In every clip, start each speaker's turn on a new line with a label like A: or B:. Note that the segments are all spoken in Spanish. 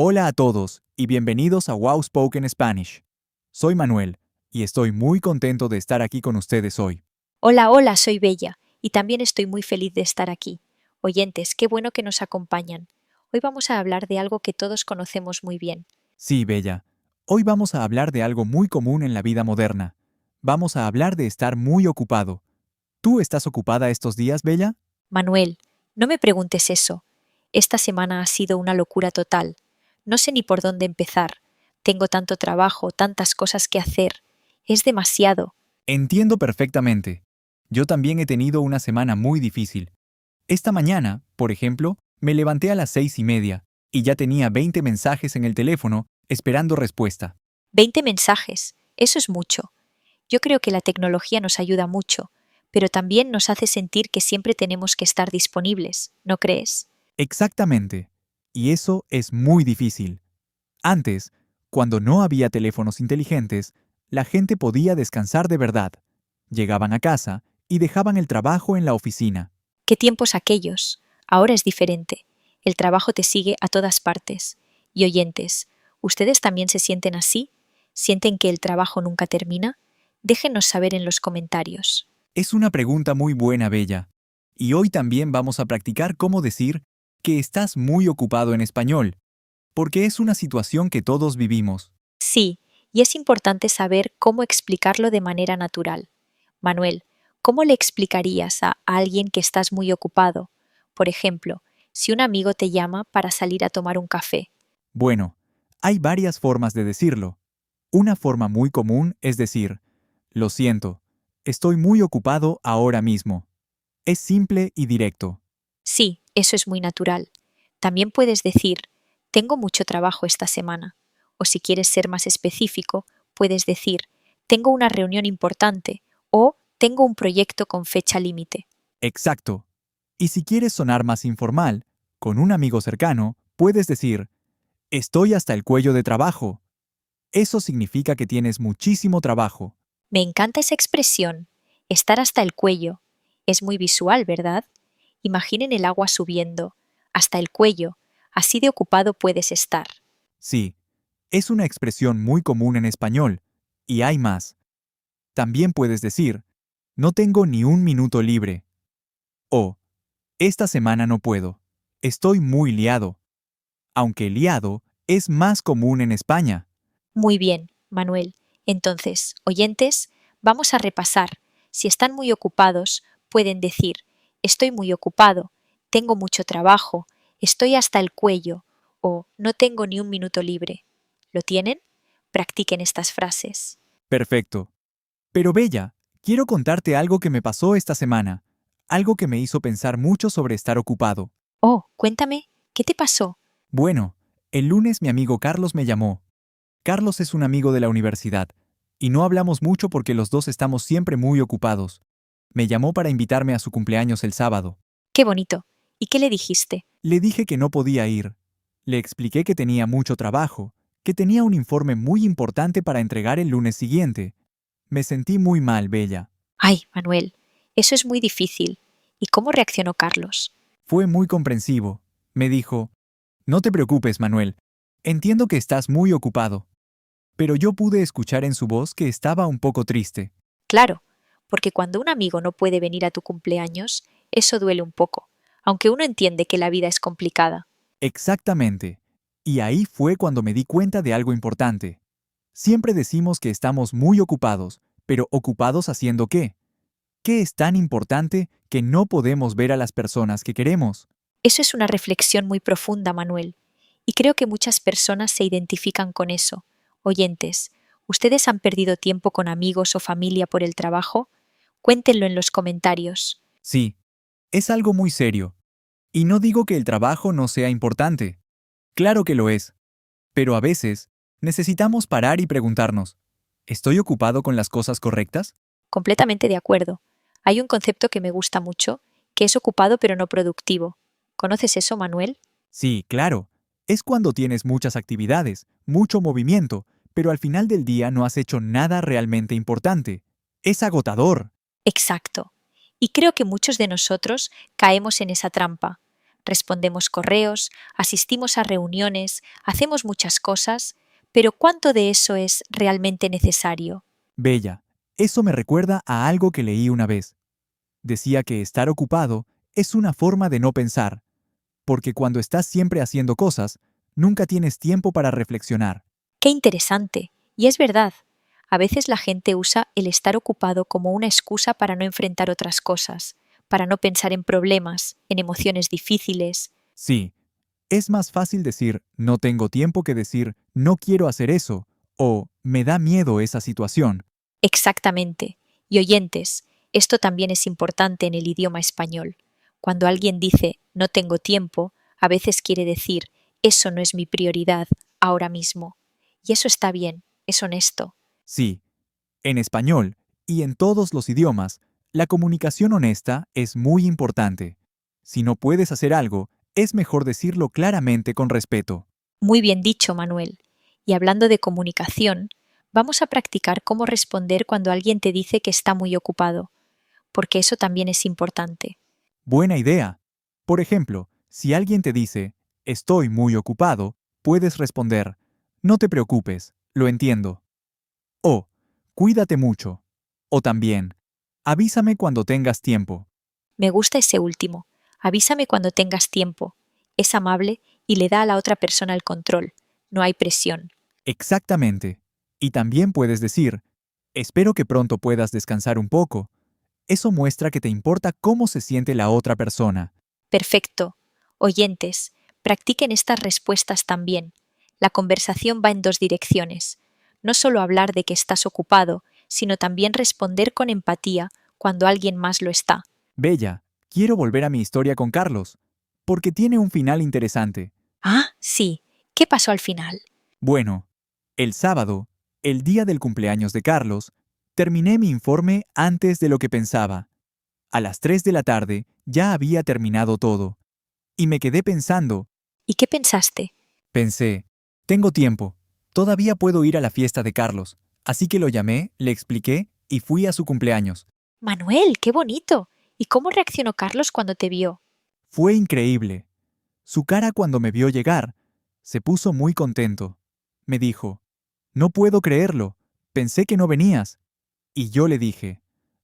A: Hola a todos y bienvenidos a Wow Spoken Spanish. Soy Manuel y estoy muy contento de estar aquí con ustedes hoy.
B: Hola, hola, soy Bella y también estoy muy feliz de estar aquí. Oyentes, qué bueno que nos acompañan. Hoy vamos a hablar de algo que todos conocemos muy bien.
A: Sí, Bella, hoy vamos a hablar de algo muy común en la vida moderna. Vamos a hablar de estar muy ocupado. ¿Tú estás ocupada estos días, Bella?
B: Manuel, no me preguntes eso. Esta semana ha sido una locura total. No sé ni por dónde empezar. Tengo tanto trabajo, tantas cosas que hacer. Es demasiado.
A: Entiendo perfectamente. Yo también he tenido una semana muy difícil. Esta mañana, por ejemplo, me levanté a las 6:30 y ya tenía 20 mensajes en el teléfono esperando respuesta.
B: 20 mensajes. Eso es mucho. Yo creo que la tecnología nos ayuda mucho, pero también nos hace sentir que siempre tenemos que estar disponibles, ¿no crees?
A: Exactamente. Y eso es muy difícil. Antes, cuando no había teléfonos inteligentes, la gente podía descansar de verdad. Llegaban a casa y dejaban el trabajo en la oficina.
B: ¿Qué tiempos aquellos? Ahora es diferente. El trabajo te sigue a todas partes. Y oyentes, ¿ustedes también se sienten así? ¿Sienten que el trabajo nunca termina? Déjenos saber en los comentarios.
A: Es una pregunta muy buena, Bella. Y hoy también vamos a practicar cómo decir que estás muy ocupado en español, porque es una situación que todos vivimos.
B: Sí, y es importante saber cómo explicarlo de manera natural. Manuel, ¿cómo le explicarías a alguien que estás muy ocupado? Por ejemplo, si un amigo te llama para salir a tomar un café.
A: Bueno, hay varias formas de decirlo. Una forma muy común es decir, lo siento, estoy muy ocupado ahora mismo. Es simple y directo.
B: Sí, eso es muy natural. También puedes decir, tengo mucho trabajo esta semana. O si quieres ser más específico, puedes decir, tengo una reunión importante o tengo un proyecto con fecha límite.
A: Exacto. Y si quieres sonar más informal, con un amigo cercano, puedes decir, estoy hasta el cuello de trabajo. Eso significa que tienes muchísimo trabajo.
B: Me encanta esa expresión, estar hasta el cuello. Es muy visual, ¿verdad? Imaginen el agua subiendo, hasta el cuello, así de ocupado puedes estar.
A: Sí, es una expresión muy común en español. Y hay más. También puedes decir, no tengo ni un minuto libre. O, esta semana no puedo. Estoy muy liado. Aunque liado es más común en España.
B: Muy bien, Manuel. Entonces, oyentes, vamos a repasar. Si están muy ocupados, pueden decir, estoy muy ocupado, tengo mucho trabajo, estoy hasta el cuello o no tengo ni un minuto libre. ¿Lo tienen? Practiquen estas frases.
A: Perfecto. Pero Bella, quiero contarte algo que me pasó esta semana. Algo que me hizo pensar mucho sobre estar ocupado.
B: Oh, cuéntame, ¿qué te pasó?
A: Bueno, el lunes mi amigo Carlos me llamó. Carlos es un amigo de la universidad, y no hablamos mucho porque los dos estamos siempre muy ocupados. Me llamó para invitarme a su cumpleaños el sábado.
B: Qué bonito. ¿Y qué le dijiste?
A: Le dije que no podía ir. Le expliqué que tenía mucho trabajo, que tenía un informe muy importante para entregar el lunes siguiente. Me sentí muy mal, Bella.
B: Ay, Manuel, eso es muy difícil. ¿Y cómo reaccionó Carlos?
A: Fue muy comprensivo. Me dijo, no te preocupes, Manuel. Entiendo que estás muy ocupado. Pero yo pude escuchar en su voz que estaba un poco triste.
B: Claro, porque cuando un amigo no puede venir a tu cumpleaños, eso duele un poco, aunque uno entiende que la vida es complicada.
A: Exactamente. Y ahí fue cuando me di cuenta de algo importante. Siempre decimos que estamos muy ocupados, pero ¿ocupados haciendo qué? ¿Qué es tan importante que no podemos ver a las personas que queremos?
B: Eso es una reflexión muy profunda, Manuel, y creo que muchas personas se identifican con eso. Oyentes, ¿ustedes han perdido tiempo con amigos o familia por el trabajo? Cuéntenlo en los comentarios.
A: Sí, es algo muy serio. Y no digo que el trabajo no sea importante. Claro que lo es. Pero a veces, necesitamos parar y preguntarnos, ¿estoy ocupado con las cosas correctas?
B: Completamente de acuerdo. Hay un concepto que me gusta mucho, que es ocupado pero no productivo. ¿Conoces eso, Manuel?
A: Sí, claro. Es cuando tienes muchas actividades, mucho movimiento, pero al final del día no has hecho nada realmente importante. Es agotador.
B: Exacto. Y creo que muchos de nosotros caemos en esa trampa. respondemos correos, asistimos a reuniones, hacemos muchas cosas, pero ¿cuánto de eso es realmente necesario?
A: Bella, eso me recuerda a algo que leí una vez. Decía que estar ocupado es una forma de no pensar, porque cuando estás siempre haciendo cosas, nunca tienes tiempo para reflexionar.
B: ¡Qué interesante! Y es verdad. A veces la gente usa el estar ocupado como una excusa para no enfrentar otras cosas, para no pensar en problemas, en emociones difíciles.
A: Sí, es más fácil decir no tengo tiempo que decir no quiero hacer eso o me da miedo esa situación.
B: Exactamente. Y oyentes, esto también es importante en el idioma español. Cuando alguien dice no tengo tiempo, a veces quiere decir eso no es mi prioridad ahora mismo. Y eso está bien, es honesto.
A: Sí, en español y en todos los idiomas, la comunicación honesta es muy importante. Si no puedes hacer algo, es mejor decirlo claramente con respeto.
B: Muy bien dicho, Manuel. Y hablando de comunicación, vamos a practicar cómo responder cuando alguien te dice que está muy ocupado, porque eso también es importante.
A: Buena idea. Por ejemplo, si alguien te dice, estoy muy ocupado, puedes responder, no te preocupes, lo entiendo. O, cuídate mucho. O también, avísame cuando tengas tiempo.
B: Me gusta ese último. Avísame cuando tengas tiempo. Es amable y le da a la otra persona el control. No hay presión.
A: Exactamente. Y también puedes decir, espero que pronto puedas descansar un poco. Eso muestra que te importa cómo se siente la otra persona.
B: Perfecto. Oyentes, practiquen estas respuestas también. La conversación va en dos direcciones. No solo hablar de que estás ocupado, sino también responder con empatía cuando alguien más lo está.
A: Bella, quiero volver a mi historia con Carlos, porque tiene un final interesante.
B: Ah, sí. ¿Qué pasó al final?
A: Bueno, el sábado, el día del cumpleaños de Carlos, terminé mi informe antes de lo que pensaba. A las 3 de la tarde ya había terminado todo. Y me quedé pensando.
B: ¿Y qué pensaste?
A: Pensé, tengo tiempo, todavía puedo ir a la fiesta de Carlos. Así que lo llamé, le expliqué y fui a su cumpleaños.
B: Manuel, qué bonito. ¿Y cómo reaccionó Carlos cuando te vio?
A: Fue increíble. Su cara cuando me vio llegar se puso muy contento. Me dijo, no puedo creerlo, pensé que no venías. Y yo le dije,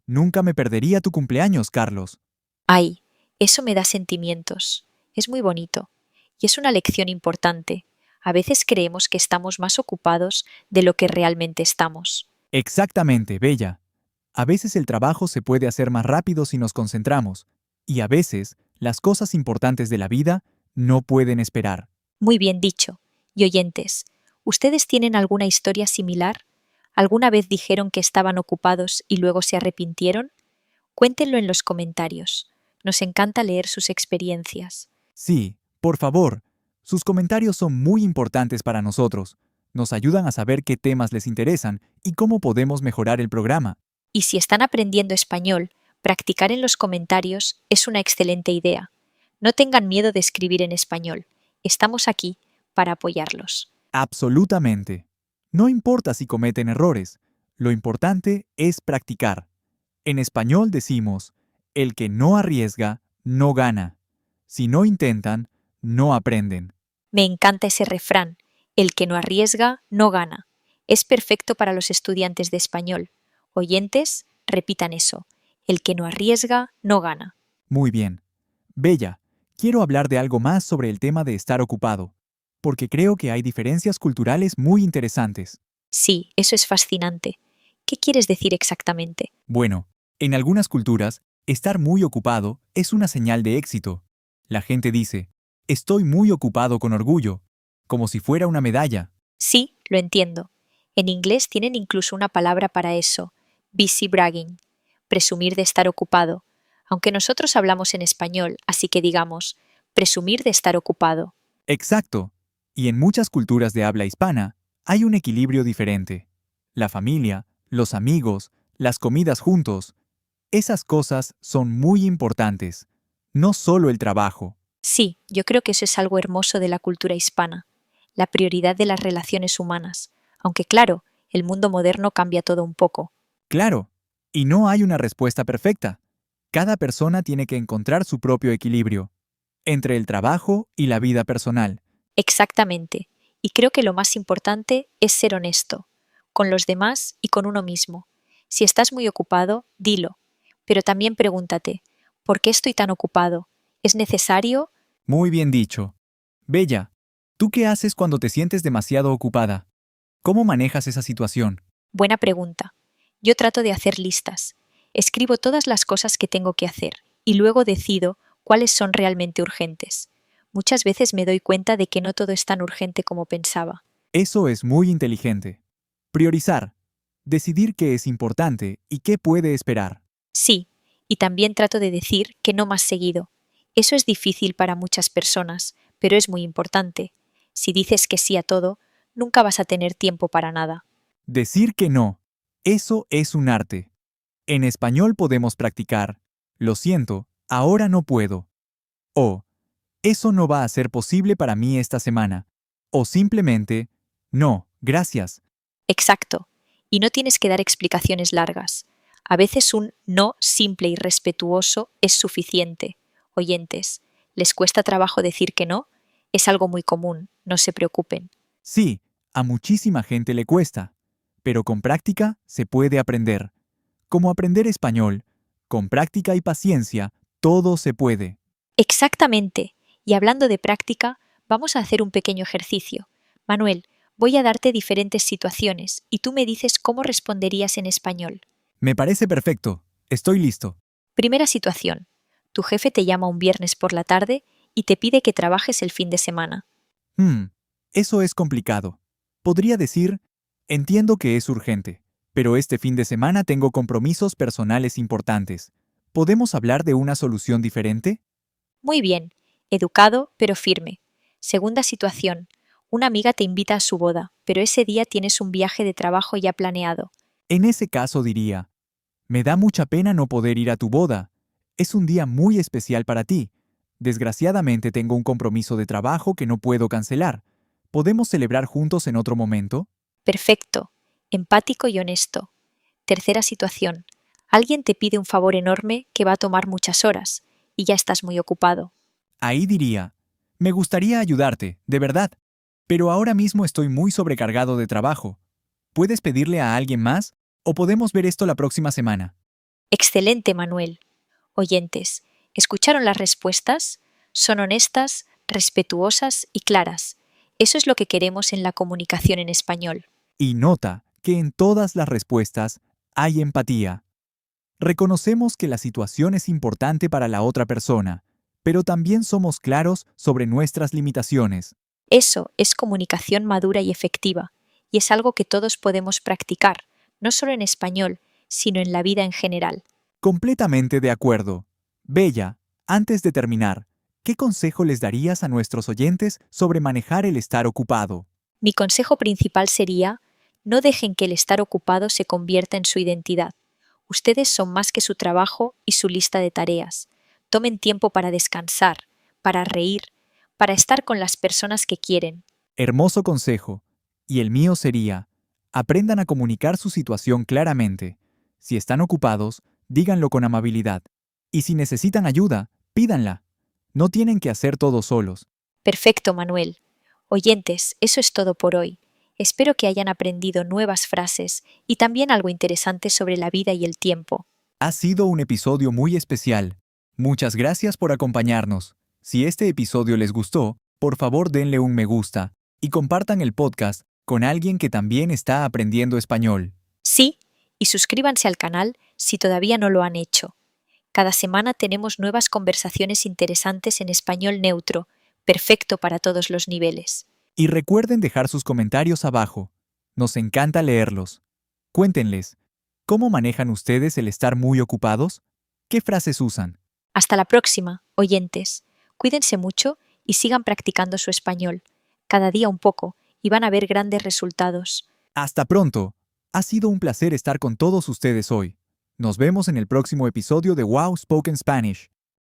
A: nunca me perdería tu cumpleaños, Carlos.
B: Ay, eso me da sentimientos. Es muy bonito. Y es una lección importante. A veces creemos que estamos más ocupados de lo que realmente estamos.
A: Exactamente, Bella. A veces el trabajo se puede hacer más rápido si nos concentramos, y a veces las cosas importantes de la vida no pueden esperar.
B: Muy bien dicho. Y oyentes, ¿ustedes tienen alguna historia similar? ¿Alguna vez dijeron que estaban ocupados y luego se arrepintieron? Cuéntenlo en los comentarios. Nos encanta leer sus experiencias.
A: Sí, por favor, sus comentarios son muy importantes para nosotros. Nos ayudan a saber qué temas les interesan y cómo podemos mejorar el programa.
B: Y si están aprendiendo español, practicar en los comentarios es una excelente idea. No tengan miedo de escribir en español. Estamos aquí para apoyarlos.
A: Absolutamente. No importa si cometen errores, lo importante es practicar. En español decimos, el que no arriesga, no gana. Si no intentan, no aprenden.
B: Me encanta ese refrán. El que no arriesga, no gana. Es perfecto para los estudiantes de español. Oyentes, repitan eso. El que no arriesga, no gana.
A: Muy bien. Bella, quiero hablar de algo más sobre el tema de estar ocupado, porque creo que hay diferencias culturales muy interesantes.
B: Sí, eso es fascinante. ¿Qué quieres decir exactamente?
A: Bueno, en algunas culturas, estar muy ocupado es una señal de éxito. La gente dice, estoy muy ocupado con orgullo, como si fuera una medalla.
B: Sí, lo entiendo. En inglés tienen incluso una palabra para eso, busy bragging, presumir de estar ocupado, aunque nosotros hablamos en español, así que digamos, presumir de estar ocupado.
A: Exacto. Y en muchas culturas de habla hispana, hay un equilibrio diferente. La familia, los amigos, las comidas juntos, esas cosas son muy importantes, no solo el trabajo.
B: Sí, yo creo que eso es algo hermoso de la cultura hispana, la prioridad de las relaciones humanas, aunque claro, el mundo moderno cambia todo un poco.
A: Claro, y no hay una respuesta perfecta. Cada persona tiene que encontrar su propio equilibrio. entre el trabajo y la vida personal.
B: Exactamente. Y creo que lo más importante es ser honesto, con los demás y con uno mismo. Si estás muy ocupado, dilo. Pero también pregúntate, ¿por qué estoy tan ocupado? ¿Es necesario?
A: Muy bien dicho. Bella, ¿tú qué haces cuando te sientes demasiado ocupada? ¿Cómo manejas esa situación?
B: Buena pregunta. Yo trato de hacer listas. Escribo todas las cosas que tengo que hacer y luego decido cuáles son realmente urgentes. Muchas veces me doy cuenta de que no todo es tan urgente como pensaba.
A: Eso es muy inteligente. Priorizar. Decidir qué es importante y qué puede esperar.
B: Sí, y también trato de decir que no más seguido. Eso es difícil para muchas personas, pero es muy importante. Si dices que sí a todo, nunca vas a tener tiempo para nada.
A: Decir que no. Eso es un arte. En español podemos practicar, lo siento, ahora no puedo. O, eso no va a ser posible para mí esta semana. O simplemente, no, gracias.
B: Exacto. Y no tienes que dar explicaciones largas. A veces un no simple y respetuoso es suficiente. Oyentes, ¿les cuesta trabajo decir que no? Es algo muy común, no se preocupen.
A: Sí, a muchísima gente le cuesta, pero con práctica se puede aprender. Como aprender español, con práctica y paciencia, todo se puede.
B: Exactamente. Y hablando de práctica, vamos a hacer un pequeño ejercicio. Manuel, voy a darte diferentes situaciones y tú me dices cómo responderías en español.
A: Me parece perfecto. Estoy listo.
B: Primera situación. Tu jefe te llama un viernes por la tarde y te pide que trabajes el fin de semana.
A: Hmm, eso es complicado. Podría decir, entiendo que es urgente, pero este fin de semana tengo compromisos personales importantes. ¿Podemos hablar de una solución diferente?
B: Muy bien, educado pero firme. Segunda situación. Una amiga te invita a su boda, pero ese día tienes un viaje de trabajo ya planeado.
A: En ese caso diría, me da mucha pena no poder ir a tu boda. Es un día muy especial para ti. Desgraciadamente tengo un compromiso de trabajo que no puedo cancelar. ¿Podemos celebrar juntos en otro momento?
B: Perfecto, empático y honesto. Tercera situación. Alguien te pide un favor enorme que va a tomar muchas horas y ya estás muy ocupado.
A: Ahí diría, me gustaría ayudarte, de verdad, pero ahora mismo estoy muy sobrecargado de trabajo. ¿Puedes pedirle a alguien más o podemos ver esto la próxima semana?
B: Excelente, Manuel. Oyentes, ¿escucharon las respuestas? Son honestas, respetuosas y claras. Eso es lo que queremos en la comunicación en español.
A: Y nota que en todas las respuestas hay empatía. Reconocemos que la situación es importante para la otra persona, pero también somos claros sobre nuestras limitaciones.
B: Eso es comunicación madura y efectiva, y es algo que todos podemos practicar, no solo en español, sino en la vida en general.
A: Completamente de acuerdo. Bella, antes de terminar, ¿qué consejo les darías a nuestros oyentes sobre manejar el estar ocupado?
B: Mi consejo principal sería, no dejen que el estar ocupado se convierta en su identidad. Ustedes son más que su trabajo y su lista de tareas. Tomen tiempo para descansar, para reír, para estar con las personas que quieren.
A: Hermoso consejo. Y el mío sería, aprendan a comunicar su situación claramente. Si están ocupados, díganlo con amabilidad. Y si necesitan ayuda, pídanla. No tienen que hacer todo solos.
B: Perfecto, Manuel. Oyentes, eso es todo por hoy. Espero que hayan aprendido nuevas frases y también algo interesante sobre la vida y el tiempo.
A: Ha sido un episodio muy especial. Muchas gracias por acompañarnos. Si este episodio les gustó, por favor denle un me gusta y compartan el podcast con alguien que también está aprendiendo español.
B: Sí, y suscríbanse al canal si todavía no lo han hecho. Cada semana tenemos nuevas conversaciones interesantes en español neutro, perfecto para todos los niveles.
A: Y recuerden dejar sus comentarios abajo. Nos encanta leerlos. Cuéntenles, ¿cómo manejan ustedes el estar muy ocupados? ¿Qué frases usan?
B: Hasta la próxima, oyentes. Cuídense mucho y sigan practicando su español. Cada día un poco y van a ver grandes resultados.
A: Hasta pronto. Ha sido un placer estar con todos ustedes hoy. Nos vemos en el próximo episodio de Wow Spoken Spanish.